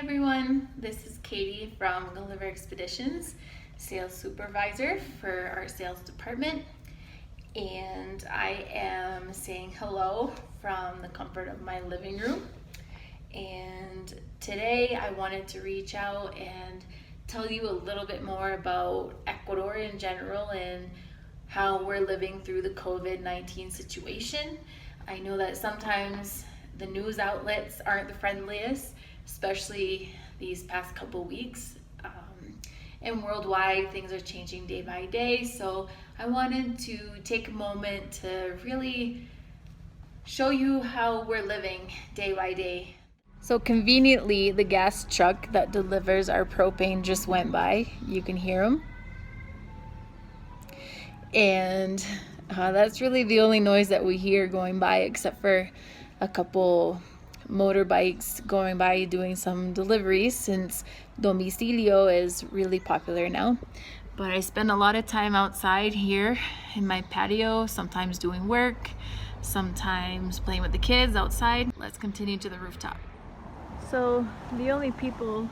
Everyone, this is Katie from Gulliver Expeditions, sales supervisor for our sales department, and I am saying hello from the comfort of my living room. And today I wanted to reach out and tell you a little bit more about Ecuador in general and how we're living through the COVID-19 situation. I know that sometimes the news outlets aren't the friendliest, especially these past couple weeks. And worldwide, things are changing day by day. So I wanted to take a moment to really show you how we're living day by day. So conveniently, the gas truck that delivers our propane just went by. You can hear them. And that's really the only noise that we hear going by, except for a couple motorbikes going by doing some deliveries, since domicilio is really popular now. But I spend a lot of time outside here in my patio, sometimes doing work, sometimes playing with the kids outside. Let's continue to the rooftop. So the only people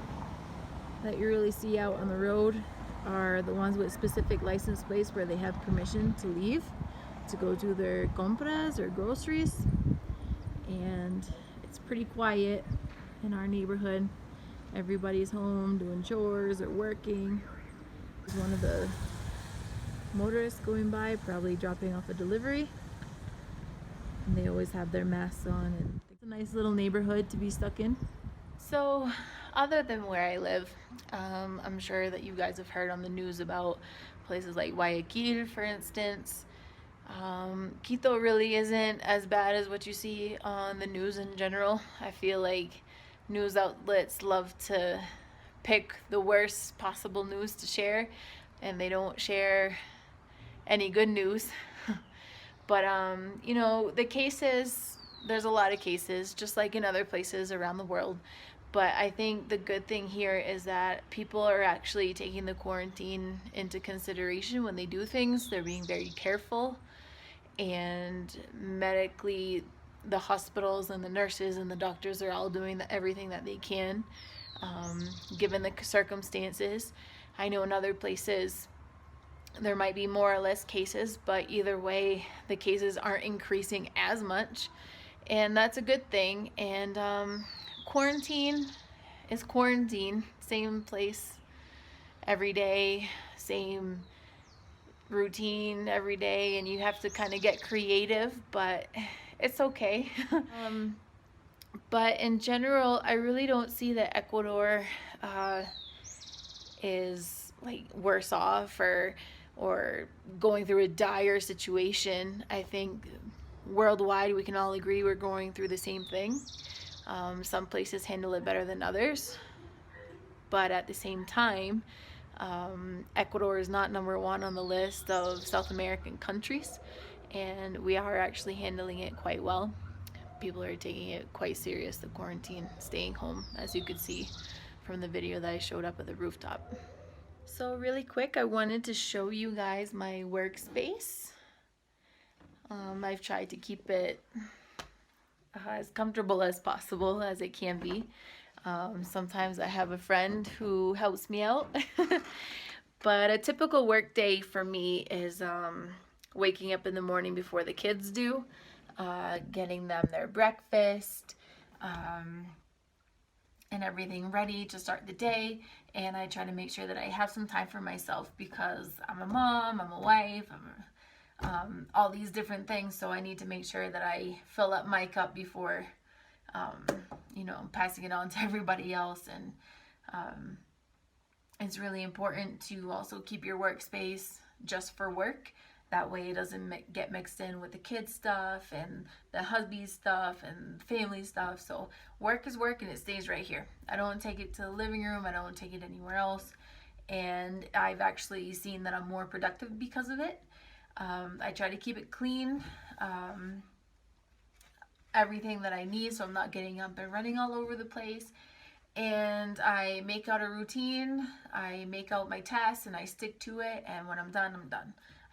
that you really see out on the road are the ones with specific license plates where they have permission to leave to go do their compras or groceries. And it's pretty quiet in our neighborhood. Everybody's home doing chores or working. There's one of the motorists going by, probably dropping off a delivery. And they always have their masks on, and it's a nice little neighborhood to be stuck in. So other than where I live, I'm sure that you guys have heard on the news about places like Guayaquil, for instance. Quito really isn't as bad as what you see on the news in general. I feel like news outlets love to pick the worst possible news to share, and they don't share any good news. But the cases, there's a lot of cases, just like in other places around the world. But I think the good thing here is that people are actually taking the quarantine into consideration when they do things. They're being very careful. And medically, the hospitals and the nurses and the doctors are all doing everything that they can, given the circumstances. I know in other places there might be more or less cases, but either way, the cases aren't increasing as much, and that's a good thing. And quarantine is quarantine, same place every day, same routine every day, and you have to kind of get creative, but it's okay. But in general, I really don't see that Ecuador is like worse off or going through a dire situation. I think worldwide we can all agree we're going through the same thing. Some places handle it better than others, but at the same time, Ecuador is not number one on the list of South American countries, and we are actually handling it quite well. People are taking it quite serious, the quarantine, staying home, as you could see from the video that I showed up at the rooftop. So really quick, I wanted to show you guys my workspace. I've tried to keep it as comfortable as possible as it can be. Sometimes I have a friend who helps me out. But a typical work day for me is waking up in the morning before the kids do, getting them their breakfast, and everything ready to start the day. And I try to make sure that I have some time for myself, because I'm a mom, I'm a wife, I'm all these different things. So I need to make sure that I fill up my cup before passing it on to everybody else. And it's really important to also keep your workspace just for work. That way it doesn't get mixed in with the kids' stuff and the hubby's stuff and family stuff. So work is work, and it stays right here. I don't take it to the living room. I don't take it anywhere else. And I've actually seen that I'm more productive because of it. I try to keep it clean. Everything that I need, so I'm not getting up and running all over the place. And I make out a routine, I make out my tasks, and I stick to it, and when I'm done, I'm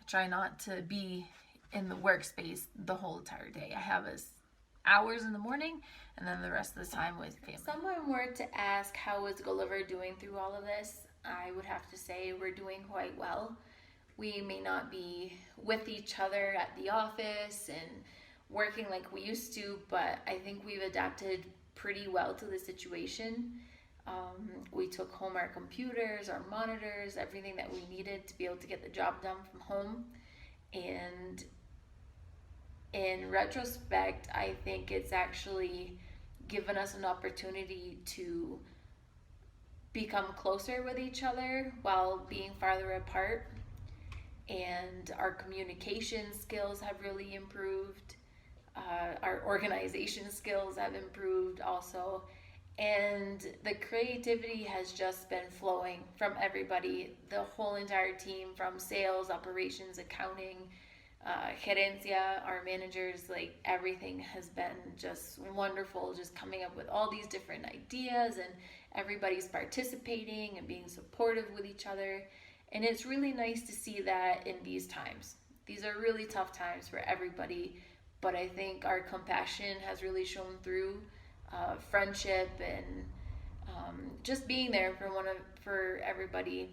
try not to be in the workspace the whole entire day. I have a hours in the morning, and then the rest of the time with family. If someone were to ask how is Gulliver doing through all of this, I would have to say we're doing quite well. We may not be with each other at the office and working like we used to, but I think we've adapted pretty well to the situation. We took home our computers, our monitors, everything that we needed to be able to get the job done from home. And in retrospect, I think it's actually given us an opportunity to become closer with each other while being farther apart. And our communication skills have really improved. Our organization skills have improved also. And the creativity has just been flowing from everybody, the whole entire team, from sales, operations, accounting, gerencia, our managers. Like, everything has been just wonderful, just coming up with all these different ideas, and everybody's participating and being supportive with each other. And it's really nice to see that in these times. These are really tough times for everybody, but I think our compassion has really shown through. Friendship and just being there for everybody.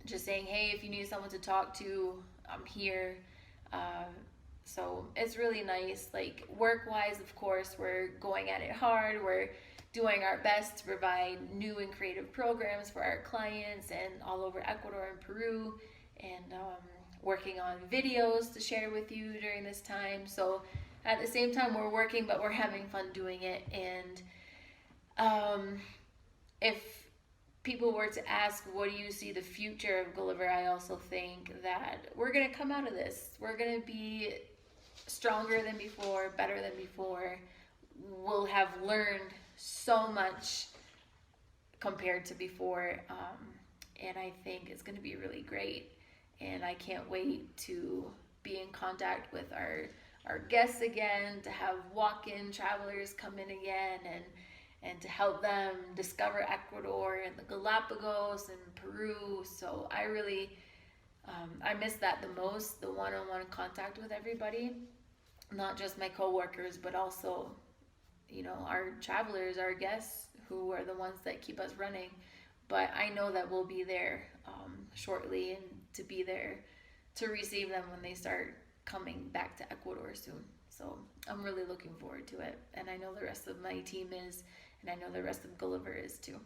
Just saying, hey, if you need someone to talk to, I'm here. So it's really nice. Like, work-wise, of course, we're going at it hard. We're doing our best to provide new and creative programs for our clients and all over Ecuador and Peru, and working on videos to share with you during this time. So at the same time, we're working, but we're having fun doing it. And if people were to ask, what do you see the future of Gulliver, I also think that we're going to come out of this. We're going to be stronger than before, better than before. We'll have learned so much compared to before. And I think it's going to be really great. And I can't wait to be in contact with our guests again, to have walk-in travelers come in again, and to help them discover Ecuador and the Galapagos and Peru. So I really, I miss that the most, the one-on-one contact with everybody, not just my coworkers, but also, our travelers, our guests, who are the ones that keep us running. But I know that we'll be there shortly, and to be there to receive them when they start coming back to Ecuador soon. So I'm really looking forward to it. And I know the rest of my team is, and I know the rest of Gulliver is too.